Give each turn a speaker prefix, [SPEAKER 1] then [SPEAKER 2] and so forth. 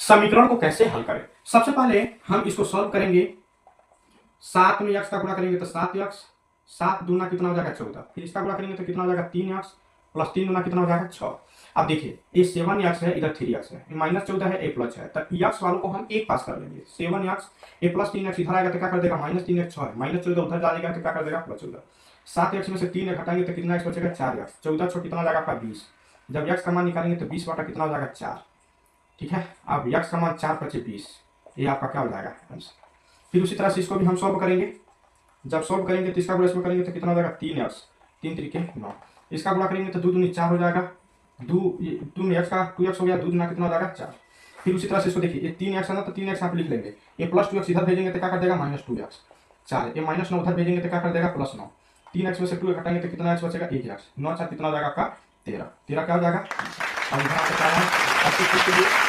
[SPEAKER 1] समीकरण को कैसे हल करें। सबसे पहले हम इसको सॉल्व करेंगे। 7 में x का गुणा करेंगे तो 7x, 7 दूना कितना हो जाएगा 14, फिर इसका गुणा करेंगे तो कितना हो जाएगा 3x, प्लस 3 दूना कितना हो जाएगा 6। अब देखिए ये 7x है, इधर 3x है, माइनस 14 है, ए प्लस है, तब x वालों को हम एक पास कर लेंगे। 7x ए प्लस 3x इधर आएगा तो क्या कर देगा माइनस 3x, 6 है, माइनस 14 उधर जाएगा तो क्या कर देगा प्लस 14। 7x में से 3 हटाएंगे तो कितना x बचेगा 4x, 14 6 कितना हो जाएगा आपका 20। जब x का मान निकालेंगे तो 20 बटा कितना हो जाएगा 4। ठीक है, अब x का मान 4 बचे 20, ये आपका क्या हो जाएगा आंसर। फिर उसी तरह से इसको भी हम सॉल्व करेंगे। जब सॉल्व करेंगे तो इसका गुणा इसमें करेंगे तो कितना हो जाएगा 3x, 3 तरीके 9, इसका गुणा करेंगे तो 2 दूनी 4 हो जाएगा, 2 में x का 2x हो गया, 2 दूना कितना हो जाएगा 4। फिर उसी तरह से इसको देखिए, ये 3x है ना तो 3x आप लिख लेंगे, ये प्लस 2x इधर भेजेंगे तो क्या कर देगा माइनस 2x, 4 ये माइनस 9 उधर भेजेंगे तो क्या कर देगा प्लस 9, 3x में से 2 घटाएंगे तो कितना x बचेगा 1x, 9 4 कितना हो जाएगा आपका 13, 13 क्या हो जाएगा। अब यहाँ पे क्या है